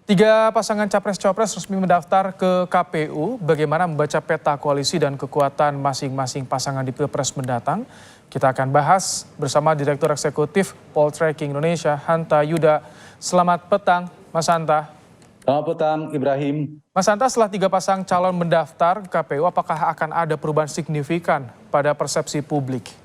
Tiga pasangan capres-cawapres resmi mendaftar ke KPU. Bagaimana membaca peta koalisi dan kekuatan masing-masing pasangan di Pilpres mendatang? Kita akan bahas bersama Direktur Eksekutif Poltreking Indonesia, Hanta Yuda. Selamat petang, Mas Hanta. Selamat petang, Ibrahim. Mas Hanta, setelah tiga pasang calon mendaftar ke KPU, apakah akan ada perubahan signifikan pada persepsi publik?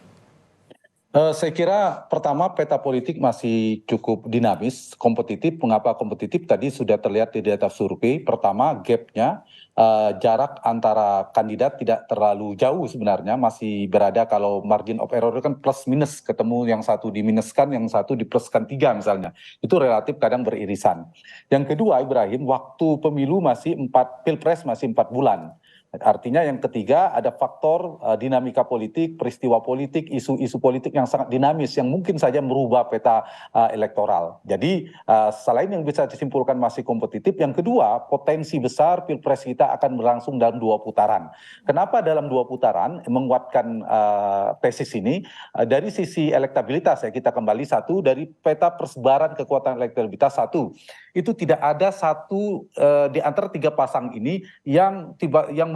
Saya kira pertama peta politik masih cukup dinamis, kompetitif. Mengapa kompetitif? Tadi sudah terlihat di data survei. Pertama, gapnya jarak antara kandidat tidak terlalu jauh sebenarnya, masih berada kalau margin of error kan plus minus, ketemu yang satu diminuskan, yang satu dipluskan 3 misalnya. Itu relatif kadang beririsan. Yang kedua, Ibrahim, waktu pemilu masih 4, pilpres masih 4 bulan. Artinya yang ketiga ada faktor dinamika politik, peristiwa politik, isu-isu politik yang sangat dinamis yang mungkin saja merubah peta elektoral. Jadi selain yang bisa disimpulkan masih kompetitif, yang kedua potensi besar pilpres kita akan berlangsung dalam 2 putaran. Kenapa dalam 2 putaran? Menguatkan tesis ini dari sisi elektabilitas ya, kita kembali satu dari peta persebaran kekuatan elektabilitas satu. Itu tidak ada satu di antara 3 pasang ini yang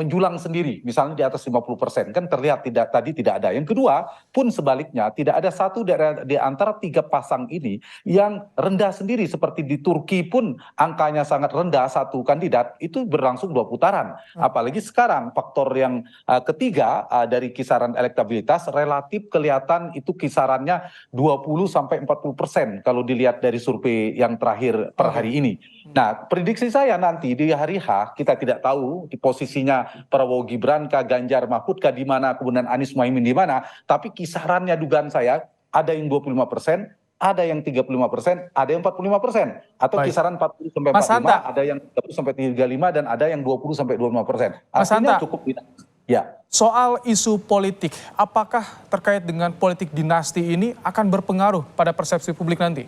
menjulang sendiri, misalnya di atas 50%, kan terlihat tadi tidak ada. Yang kedua pun sebaliknya, tidak ada satu di antara 3 pasang ini yang rendah sendiri, seperti di Turki pun angkanya sangat rendah, satu kandidat itu berlangsung 2 putaran. Apalagi sekarang faktor yang ketiga dari kisaran elektabilitas relatif kelihatan itu kisarannya 20-40% kalau dilihat dari survei yang terakhir per hari ini. Nah, prediksi saya nanti di hari H kita tidak tahu di posisinya Prabowo Gibran kah, Ganjar Mahfud kah, di mana, kemudian Anies Muhaimin di mana, tapi kisarannya dugaan saya ada yang 25%, ada yang 35%, ada yang 45%, atau kisaran 40 sampai 45, ada yang 30 sampai 35, dan ada yang 20 sampai 25%. Artinya cukup dinamis. Ya. Soal isu politik, apakah terkait dengan politik dinasti ini akan berpengaruh pada persepsi publik nanti?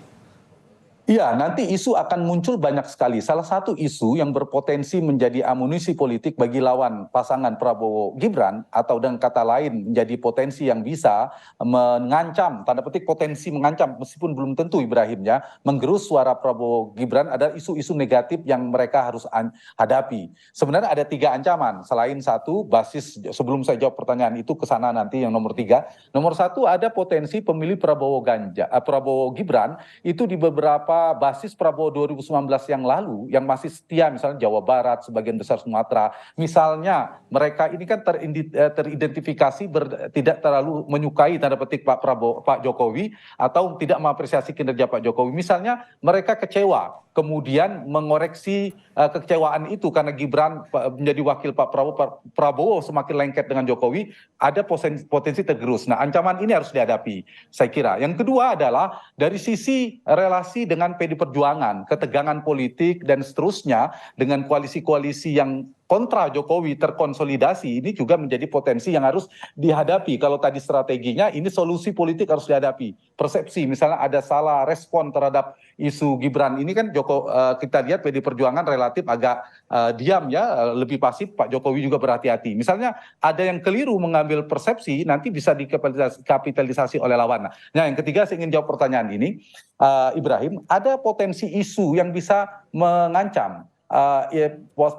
Iya, nanti isu akan muncul banyak sekali. Salah satu isu yang berpotensi menjadi amunisi politik bagi lawan pasangan Prabowo Gibran, atau dengan kata lain menjadi potensi yang bisa mengancam, tanda petik potensi mengancam, meskipun belum tentu Ibrahim ya, menggerus suara Prabowo Gibran, ada isu-isu negatif yang mereka harus hadapi. Sebenarnya ada 3 ancaman, selain satu basis, sebelum saya jawab pertanyaan itu ke sana nanti yang nomor 3. Nomor 1 ada potensi pemilih Prabowo Gibran itu di beberapa basis Prabowo 2019 yang lalu yang masih setia, misalnya Jawa Barat, sebagian besar Sumatera, misalnya mereka ini kan teridentifikasi tidak terlalu menyukai tanda petik Pak Jokowi, atau tidak mengapresiasi kinerja Pak Jokowi. Misalnya mereka kecewa, kemudian mengoreksi kekecewaan itu karena Gibran menjadi wakil Pak Prabowo semakin lengket dengan Jokowi, ada potensi tergerus. Nah, ancaman ini harus dihadapi, saya kira. Yang kedua adalah dari sisi relasi dengan PD Perjuangan, ketegangan politik dan seterusnya dengan koalisi-koalisi yang kontra Jokowi terkonsolidasi, ini juga menjadi potensi yang harus dihadapi. Kalau tadi strateginya, ini solusi politik harus dihadapi. Persepsi, misalnya ada salah respon terhadap isu Gibran, ini kan kita lihat PD Perjuangan relatif agak diam ya, lebih pasif. Pak Jokowi juga berhati-hati. Misalnya ada yang keliru mengambil persepsi, nanti bisa dikapitalisasi oleh lawan. Nah, yang ketiga saya ingin jawab pertanyaan ini, Ibrahim, ada potensi isu yang bisa mengancam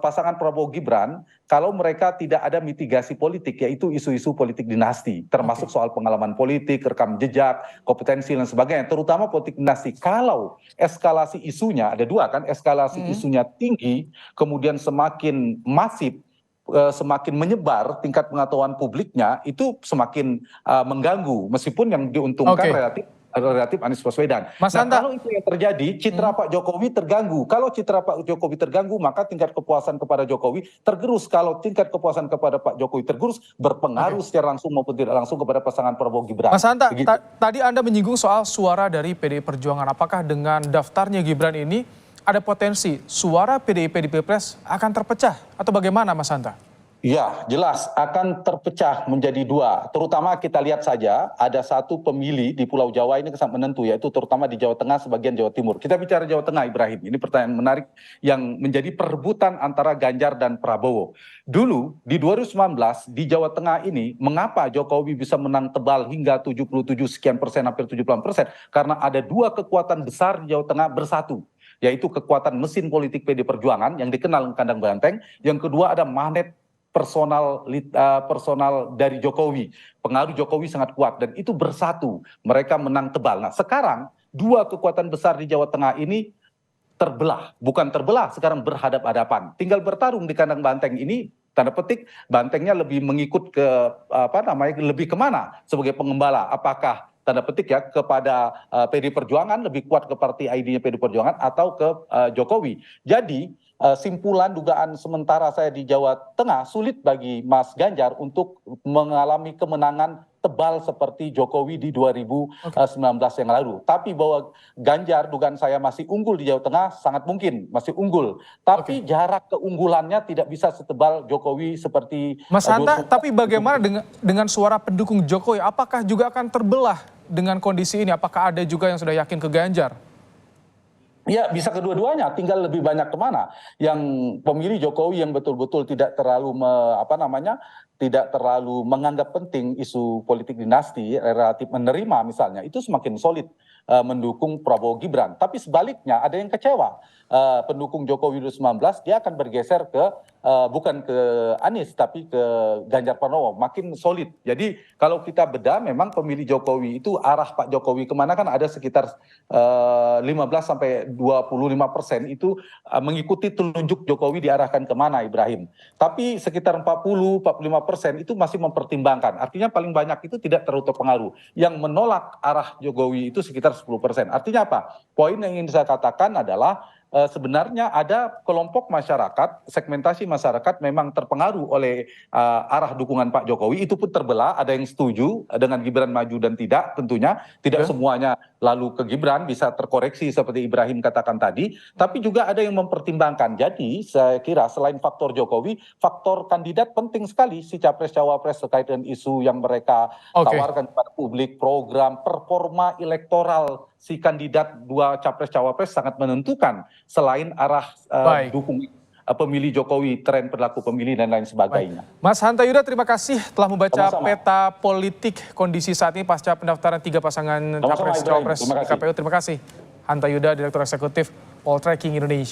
pasangan Prabowo Gibran kalau mereka tidak ada mitigasi politik, yaitu isu-isu politik dinasti, termasuk soal pengalaman politik, rekam jejak, kompetensi dan sebagainya, terutama politik dinasti. Kalau eskalasi isunya, ada 2 kan, eskalasi isunya tinggi, kemudian semakin masif, semakin menyebar tingkat pengetahuan publiknya, itu semakin mengganggu, meskipun yang diuntungkan relatif Anies Baswedan. Kalau itu yang terjadi, citra Pak Jokowi terganggu. Kalau citra Pak Jokowi terganggu, maka tingkat kepuasan kepada Jokowi tergerus. Kalau tingkat kepuasan kepada Pak Jokowi tergerus, berpengaruh secara langsung maupun tidak langsung kepada pasangan Prabowo Gibran. Mas Hanta, tadi Anda menyinggung soal suara dari PDI Perjuangan. Apakah dengan daftarnya Gibran ini ada potensi suara PDIP di Pilpres akan terpecah? Atau bagaimana, Mas Hanta? Ya, jelas akan terpecah menjadi 2. Terutama kita lihat saja ada satu pemilih di Pulau Jawa ini sangat menentu, yaitu terutama di Jawa Tengah, sebagian Jawa Timur. Kita bicara Jawa Tengah, Ibrahim. Ini pertanyaan menarik yang menjadi perebutan antara Ganjar dan Prabowo. Dulu di 2019 di Jawa Tengah ini, mengapa Jokowi bisa menang tebal hingga 77 sekian persen, hampir 78%? Karena ada 2 kekuatan besar di Jawa Tengah bersatu. yaitu kekuatan mesin politik PD Perjuangan yang dikenal kandang banteng. Yang kedua ada magnet personal dari Jokowi. Pengaruh Jokowi sangat kuat dan itu bersatu. Mereka menang tebal. Nah, sekarang dua kekuatan besar di Jawa Tengah ini terbelah, bukan terbelah, sekarang berhadap-hadapan. Tinggal bertarung di kandang banteng ini, tanda petik bantengnya lebih mengikut ke lebih kemana sebagai pengembala. Apakah tanda petik ya kepada PD Perjuangan, lebih kuat ke partai ID-nya PD Perjuangan atau ke Jokowi. Jadi simpulan dugaan sementara saya di Jawa Tengah sulit bagi Mas Ganjar untuk mengalami kemenangan tebal seperti Jokowi di 2019 yang lalu. Tapi bahwa Ganjar dugaan saya masih unggul di Jawa Tengah sangat mungkin masih unggul. Tapi jarak keunggulannya tidak bisa setebal Jokowi seperti Mas Hanta, tapi bagaimana dengan suara pendukung Jokowi? Apakah juga akan terbelah dengan kondisi ini? Apakah ada juga yang sudah yakin ke Ganjar? Ya, bisa kedua-duanya, tinggal lebih banyak kemana. Yang pemilih Jokowi yang betul-betul tidak terlalu tidak terlalu menganggap penting isu politik dinasti, relatif menerima misalnya, itu semakin solid mendukung Prabowo Gibran. Tapi sebaliknya ada yang kecewa, pendukung Jokowi 2019 dia akan bergeser ke bukan ke Anies tapi ke Ganjar Pranowo, makin solid. Jadi kalau kita bedah memang pemilih Jokowi itu arah Pak Jokowi kemana kan ada sekitar 15-25% itu mengikuti telunjuk Jokowi diarahkan kemana Ibrahim. Tapi sekitar 40-45% itu masih mempertimbangkan. Artinya paling banyak itu tidak terlalu terpengaruh. Yang menolak arah Jokowi itu sekitar 10%. Artinya apa? Poin yang ingin saya katakan adalah sebenarnya ada kelompok masyarakat, segmentasi masyarakat memang terpengaruh oleh arah dukungan Pak Jokowi, itu pun terbelah, ada yang setuju dengan Gibran maju dan tidak, tentunya tidak semuanya lalu ke Gibran, bisa terkoreksi seperti Ibrahim katakan tadi, tapi juga ada yang mempertimbangkan. Jadi saya kira selain faktor Jokowi, faktor kandidat penting sekali si capres-cawapres terkait dengan isu yang mereka tawarkan kepada publik, program, performa elektoral si kandidat dua capres-cawapres sangat menentukan selain arah dukung pemilih Jokowi, tren perilaku pemilih dan lain sebagainya. Mas Hanta Yuda, terima kasih telah membaca peta politik kondisi saat ini pasca pendaftaran 3 pasangan capres-cawapres di KPU. Terima kasih. Hanta Yuda, Direktur Eksekutif Poltreking Indonesia.